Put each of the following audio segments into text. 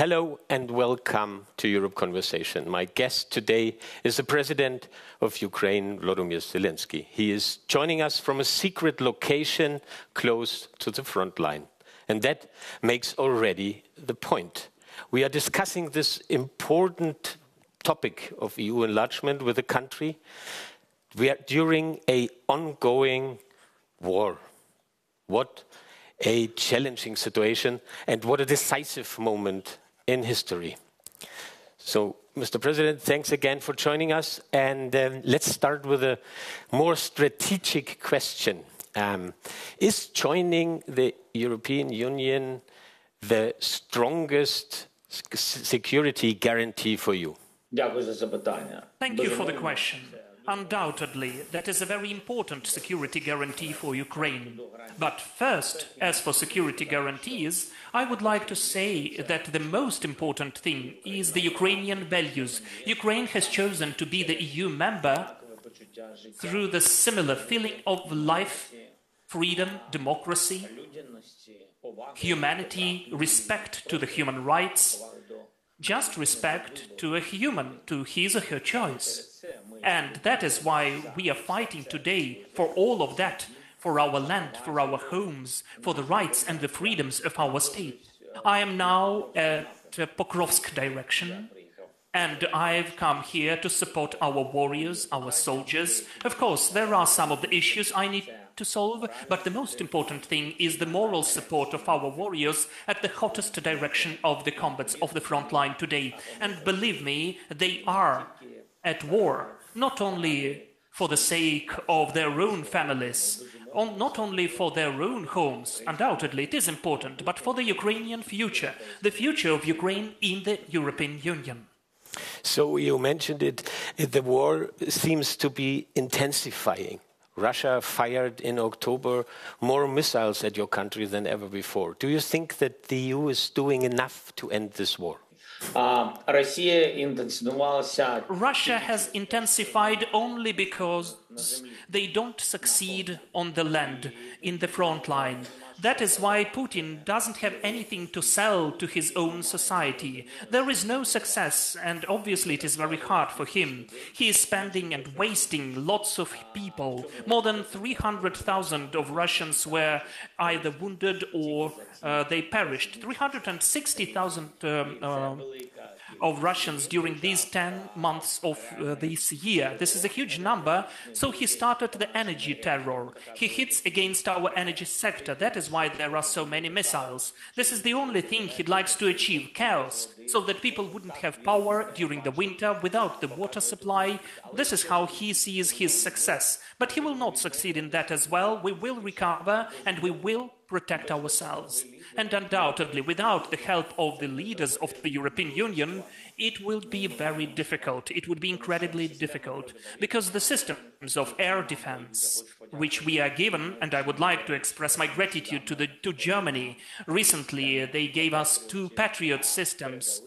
Hello and welcome to Europe Conversation. My guest today is the President of Ukraine, Volodymyr Zelenskyy. He is joining us from a secret location close to the front line. And that makes already the point. We are discussing this important topic of EU enlargement with the country. We are during an ongoing war. What a challenging situation and what a decisive moment in history. So, Mr. President, thanks again for joining us. And let's start with a more strategic question. Is joining the European Union the strongest security guarantee for you? Thank you for the question. Undoubtedly, that is a very important security guarantee for Ukraine. But first, as for security guarantees, I would like to say that the most important thing is the Ukrainian values. Ukraine has chosen to be the EU member through the similar feeling of life, freedom, democracy, humanity, respect to the human rights, just respect to a human, to his or her choice. And that is why we are fighting today for all of that, for our land, for our homes, for the rights and the freedoms of our state. I am now at Pokrovsk direction, and I've come here to support our warriors, our soldiers. Of course, there are some of the issues I need to solve, but the most important thing is the moral support of our warriors at the hottest direction of the combats of the front line today. And believe me, they are at war, not only for the sake of their own families, not only for their own homes, undoubtedly it is important, but for the Ukrainian future, the future of Ukraine in the European Union. So you mentioned it, the war seems to be intensifying. Russia fired in October more missiles at your country than ever before. Do you think that the EU is doing enough to end this war? Russia has intensified only because they don't succeed on the land, in the front line. That is why Putin doesn't have anything to sell to his own society. There is no success, and obviously it is very hard for him. He is spending and wasting lots of people. More than 300,000 of Russians were either wounded or they perished. 360,000 of Russians during these 10 months of this year. This is a huge number. So he started the energy terror. He hits against our energy sector. That is why there are so many missiles. This is the only thing he likes to achieve, chaos, so that people wouldn't have power during the winter without the water supply. This is how he sees his success. But he will not succeed in that as well. We will recover and we will protect ourselves. And undoubtedly, without the help of the leaders of the European Union, it will be very difficult. It would be incredibly difficult, because the systems of air defense, which we are given, and I would like to express my gratitude to Germany. Recently, they gave us 2 Patriot systems,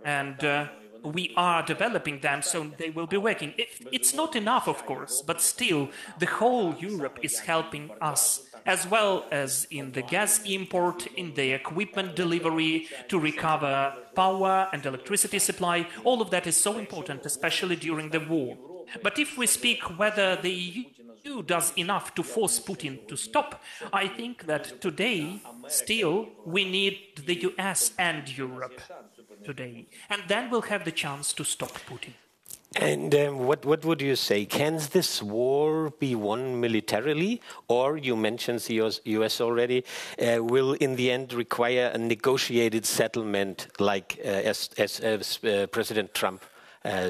and we are developing them, so they will be working. It's not enough, of course, but still, the whole Europe is helping us, as well as in the gas import, in the equipment delivery, to recover power and electricity supply. All of that is so important, especially during the war. But if we speak whether the EU does enough to force Putin to stop, I think that today, still, we need the US and Europe today. And then we'll have the chance to stop Putin. And what would you say? Can this war be won militarily? Or, you mentioned the US already, will in the end require a negotiated settlement like as President Trump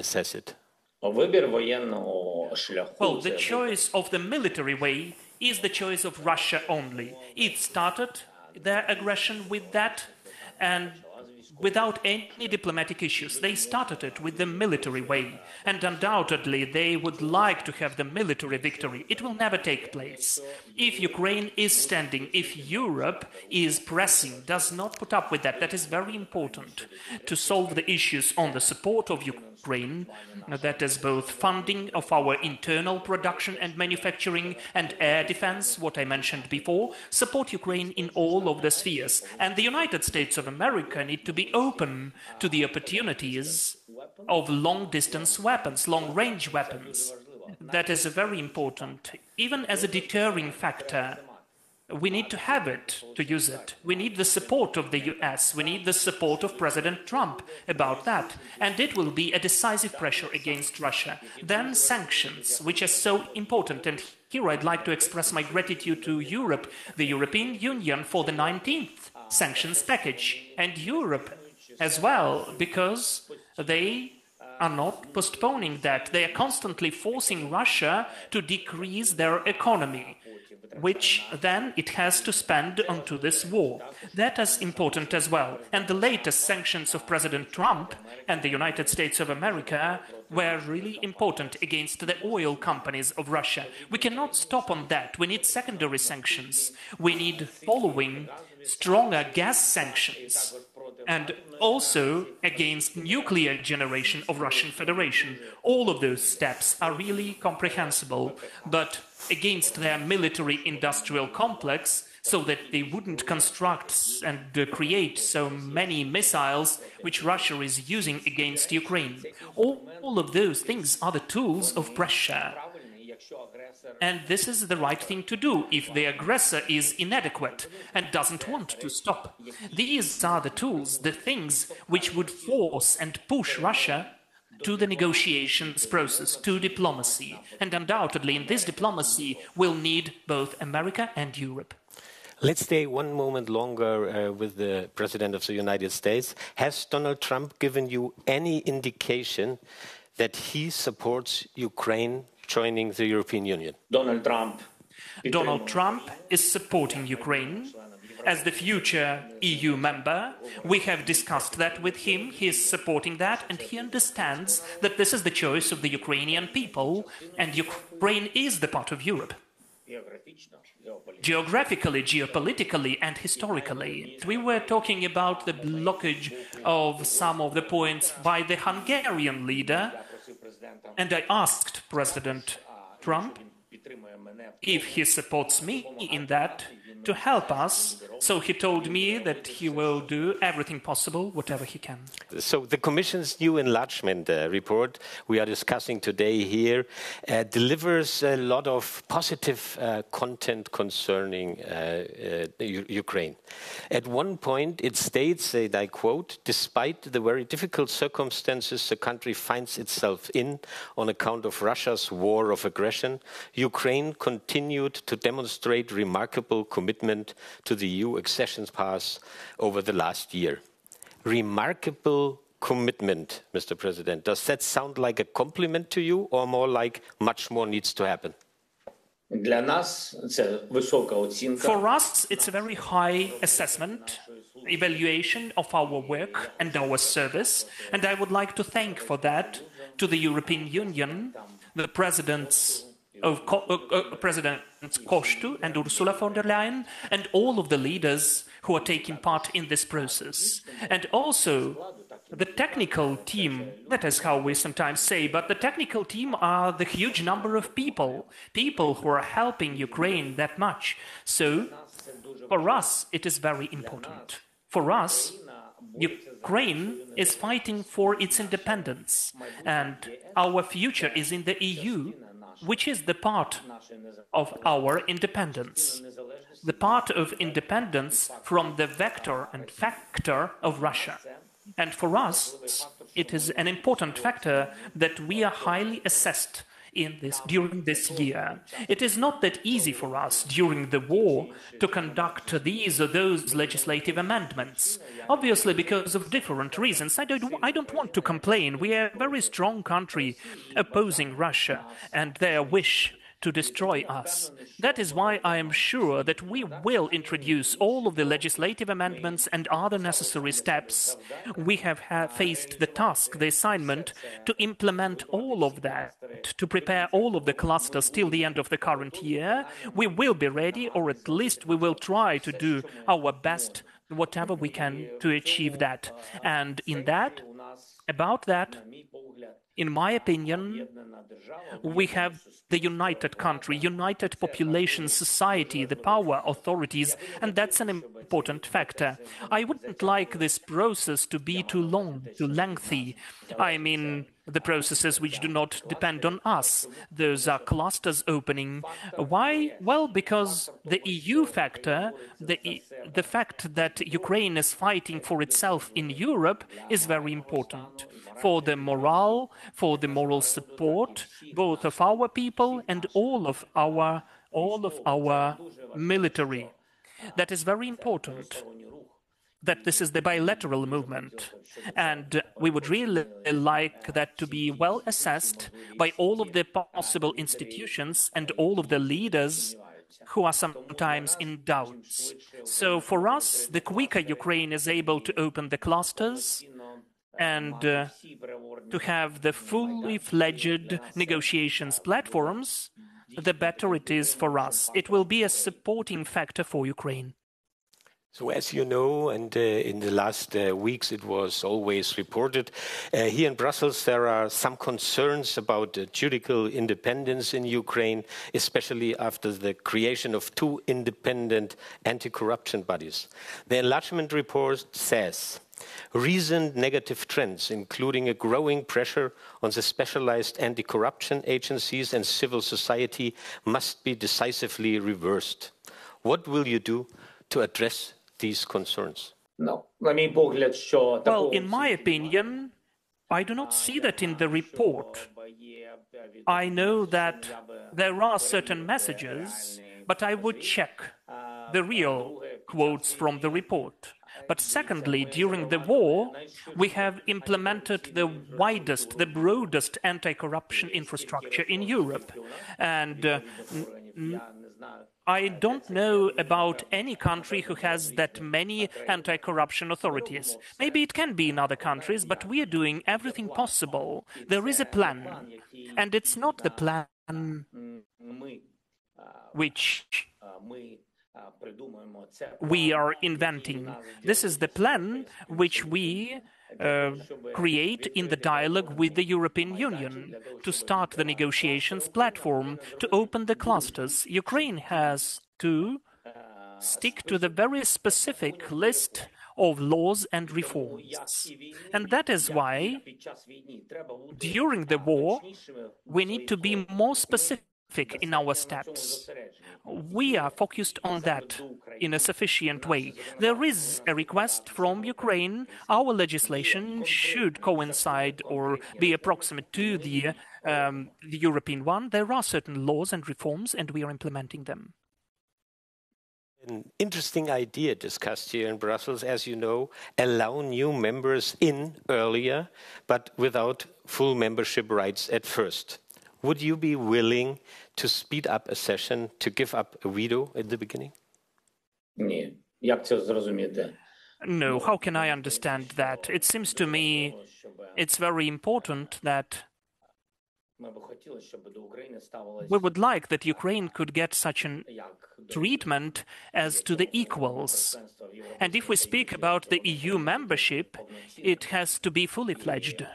says it? Well, the choice of the military way is the choice of Russia only. It started their aggression with that, and without any diplomatic issues. They started it with the military way, and undoubtedly they would like to have the military victory. It will never take place. If Ukraine is standing, if Europe is pressing, does not put up with that, that is very important to solve the issues on the support of Ukraine, that is both funding of our internal production and manufacturing and air defense, what I mentioned before, support Ukraine in all of the spheres. And the United States of America need to be be open to the opportunities of long-distance weapons, long-range weapons. That is very important, even as a deterring factor. We need to have it, to use it. We need the support of the US. We need the support of President Trump about that. And it will be a decisive pressure against Russia. Then sanctions, which are so important. And here I'd like to express my gratitude to Europe, the European Union, for the 19th sanctions package. And Europe as well, because they are not postponing that. They are constantly forcing Russia to decrease their economy, which then it has to spend onto this war. That is important as well. And the latest sanctions of President Trump and the United States of America were really important against the oil companies of Russia. We cannot stop on that. We need secondary sanctions. We need following stronger gas sanctions, and also against nuclear generation of Russian Federation. All of those steps are really comprehensible, but against their military-industrial complex, so that they wouldn't construct and create so many missiles which Russia is using against Ukraine. All of those things are the tools of pressure. And this is the right thing to do if the aggressor is inadequate and doesn't want to stop. These are the tools, the things which would force and push Russia to the negotiations process, to diplomacy. And undoubtedly, in this diplomacy, we'll need both America and Europe. Let's stay one moment longer with the President of the United States. Has Donald Trump given you any indication that he supports Ukraine joining the European Union? Donald Trump is supporting Ukraine as the future EU member. We have discussed that with him. He is supporting that, and he understands that this is the choice of the Ukrainian people, and Ukraine is the part of Europe. Geographically, geopolitically, and historically. We were talking about the blockage of some of the points by the Hungarian leader, and I asked President Trump if he supports me in that, to help us. So he told me that he will do everything possible, whatever he can. So the Commission's new enlargement report we are discussing today here delivers a lot of positive content concerning Ukraine. At one point it states, and I quote, "Despite the very difficult circumstances the country finds itself in on account of Russia's war of aggression, Ukraine continued to demonstrate remarkable commitment to the EU accession path over the last year." Remarkable commitment, Mr. President. Does that sound like a compliment to you, or more like much more needs to happen? For us, it's a very high assessment, evaluation of our work and our service, and I would like to thank for that to the European Union, the Presidents Kostu and Ursula von der Leyen, and all of the leaders who are taking part in this process. And also the technical team, that is how we sometimes say, but the technical team are the huge number of people who are helping Ukraine that much. So for us, it is very important. For us, Ukraine is fighting for its independence, and our future is in the EU, which is the part of our independence, the part of independence from the vector and factor of Russia. And for us, it is an important factor that we are highly assessed in this during this year. It is not that easy for us during the war to conduct these or those legislative amendments, obviously because of different reasons. I don't want to complain. We are a very strong country opposing Russia and their wish to destroy us. That is why I am sure that we will introduce all of the legislative amendments and other necessary steps. We have faced the task, the assignment, to implement all of that, to prepare all of the clusters till the end of the current year. We will be ready, or at least we will try to do our best, whatever we can, to achieve that. And about that, in my opinion, we have the united country, united population, society, the power, authorities, and that's an important factor. I wouldn't like this process to be too long, too lengthy. I mean, the processes which do not depend on us. Those are clusters opening. Why? Well, because the EU factor, the fact that Ukraine is fighting for itself in Europe is very important for the morale, for the moral support, both of our people and all of our military. That is very important, that this is the bilateral movement. And we would really like that to be well assessed by all of the possible institutions and all of the leaders who are sometimes in doubts. So for us, the quicker Ukraine is able to open the clusters and to have the fully fledged negotiations platforms, the better it is for us. It will be a supporting factor for Ukraine. So as you know, and in the last weeks it was always reported, here in Brussels there are some concerns about judicial independence in Ukraine, especially after the creation of two independent anti-corruption bodies. The enlargement report says, recent negative trends, including a growing pressure on the specialized anti-corruption agencies and civil society, must be decisively reversed. What will you do to address these concerns? Well, in my opinion, I do not see that in the report. I know that there are certain messages, but I would check the real quotes from the report. But secondly, during the war, we have implemented the widest, the broadest anti-corruption infrastructure in Europe. And I don't know about any country who has that many anti-corruption authorities. Maybe it can be in other countries, but we are doing everything possible. There is a plan, and it's not the plan which we are inventing. This is the plan which we create in the dialogue with the European Union to start the negotiations platform, to open the clusters. Ukraine has to stick to the very specific list of laws and reforms. And that is why, during the war, we need to be more specific in our steps. We are focused on that in a sufficient way. There is a request from Ukraine. Our legislation should coincide or be approximate to the European one. There are certain laws and reforms, and we are implementing them. An interesting idea discussed here in Brussels, as you know, allow new members in earlier, but without full membership rights at first. Would you be willing to speed up a session, to give up a veto at the beginning? No, how can I understand that? It seems to me it's very important that we would like that Ukraine could get such a treatment as to the equals. And if we speak about the EU membership, it has to be fully fledged.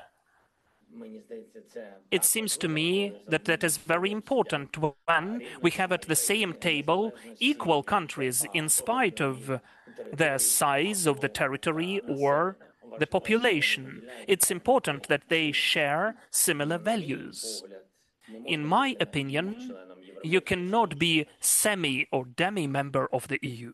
It seems to me that that is very important when we have at the same table equal countries in spite of their size of the territory or the population. It's important that they share similar values. In my opinion, you cannot be semi or demi-member of the EU.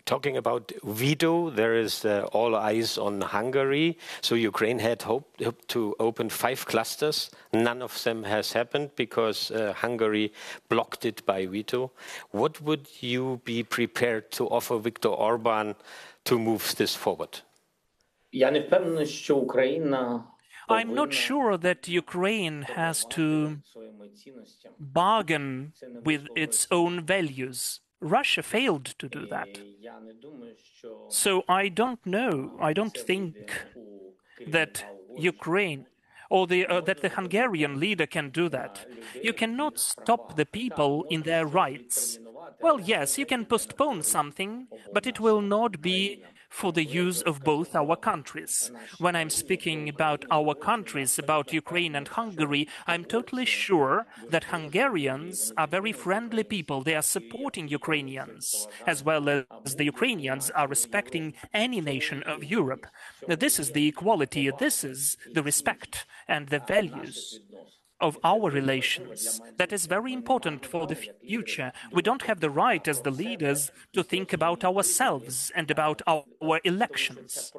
Talking about veto, there is all eyes on Hungary. So Ukraine had hoped to open 5 clusters. None of them has happened because Hungary blocked it by veto. What would you be prepared to offer Viktor Orban to move this forward? I'm not sure that Ukraine has to bargain with its own values. Russia failed to do that. So I don't know. I don't think that Ukraine or that the Hungarian leader can do that. You cannot stop the people in their rights. Well, yes, you can postpone something, but it will not be for the use of both our countries. When I'm speaking about our countries, about Ukraine and Hungary, I'm totally sure that Hungarians are very friendly people. They are supporting Ukrainians, as well as the Ukrainians are respecting any nation of Europe. This is the equality, this is the respect and the values of our relations. That is very important for the future. We don't have the right as the leaders to think about ourselves and about our elections,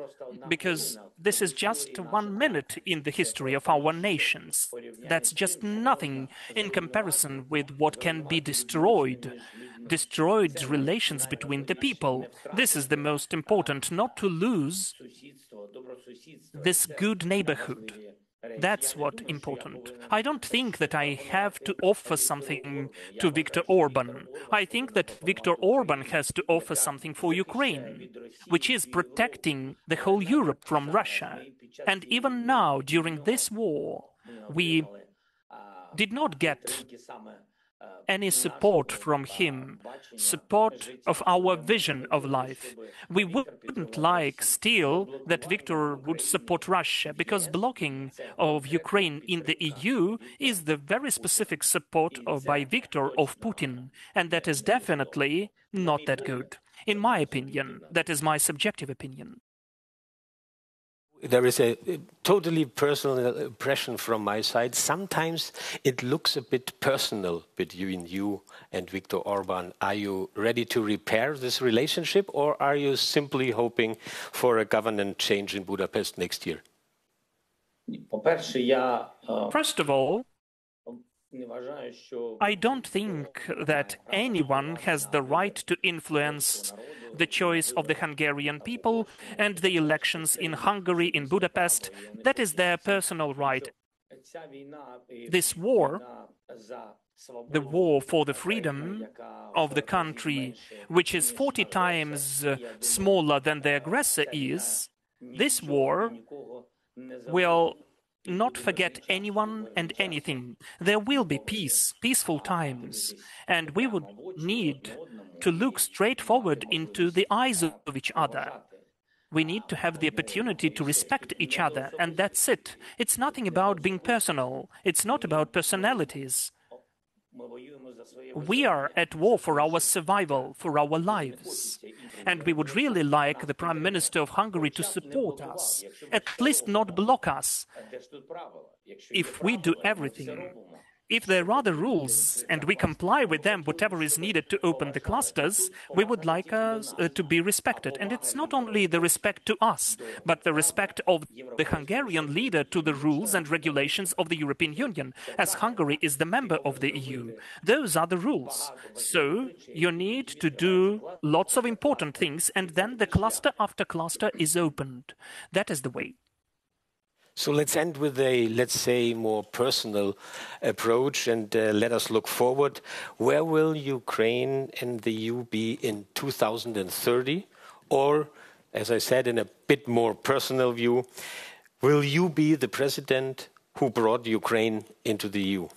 because this is just 1 minute in the history of our nations. That's just nothing in comparison with what can be destroyed relations between the people. This is the most important, not to lose this good neighborhood. That's what's important. I don't think that I have to offer something to Viktor Orban. I think that Viktor Orban has to offer something for Ukraine, which is protecting the whole Europe from Russia. And even now, during this war, we did not get any support from him, support of our vision of life. We wouldn't like still that Viktor would support Russia, because blocking of Ukraine in the EU is the very specific support by Viktor of Putin, and that is definitely not that good. In my opinion, that is my subjective opinion. There is a totally personal impression from my side. Sometimes it looks a bit personal between you and Viktor Orban. Are you ready to repair this relationship, or are you simply hoping for a government change in Budapest next year? First of all, I don't think that anyone has the right to influence the choice of the Hungarian people and the elections in Hungary, in Budapest. That is their personal right. This war, the war for the freedom of the country, which is 40 times smaller than the aggressor is, this war will not forget anyone and anything. There will be peace, peaceful times, and we would need to look straight forward into the eyes of each other. We need to have the opportunity to respect each other, and that's it. It's nothing about being personal. It's not about personalities. We are at war for our survival, for our lives. And we would really like the Prime Minister of Hungary to support us, at least not block us. If we do everything, if there are the rules and we comply with them, whatever is needed to open the clusters, we would like us to be respected. And it's not only the respect to us, but the respect of the Hungarian leader to the rules and regulations of the European Union, as Hungary is the member of the EU. Those are the rules. So you need to do lots of important things, and then the cluster after cluster is opened. That is the way. So let's end with a, let's say, more personal approach, and let us look forward. Where will Ukraine and the EU be in 2030? Or, as I said, in a bit more personal view, will you be the president who brought Ukraine into the EU?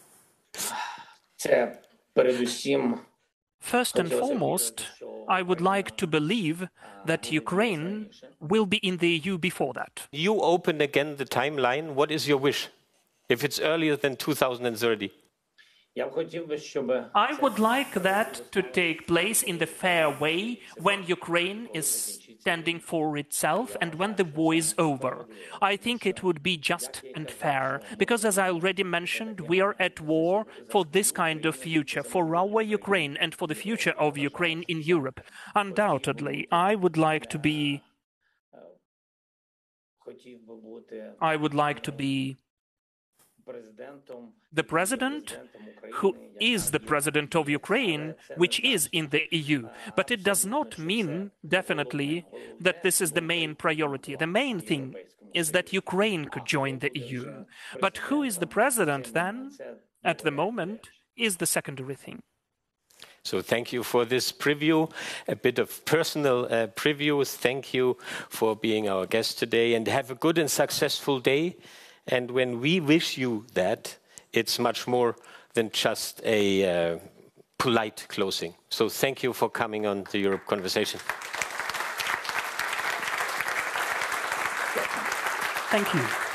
First and foremost, I would like to believe that Ukraine will be in the EU before that. You open again the timeline. What is your wish, if it's earlier than 2030? I would like that to take place in the fair way, when Ukraine is standing for itself and when the war is over. I think it would be just and fair, because as I already mentioned, we are at war for this kind of future, for our Ukraine and for the future of Ukraine in Europe. Undoubtedly, I would like to be the president who is the president of Ukraine, which is in the EU. But it does not mean, definitely, that this is the main priority. The main thing is that Ukraine could join the EU. But who is the president then, at the moment, is the secondary thing. So thank you for this preview, a bit of personal preview. Thank you for being our guest today, and have a good and successful day. And when we wish you that, it's much more than just a polite closing. So thank you for coming on the Europe Conversation. Thank you.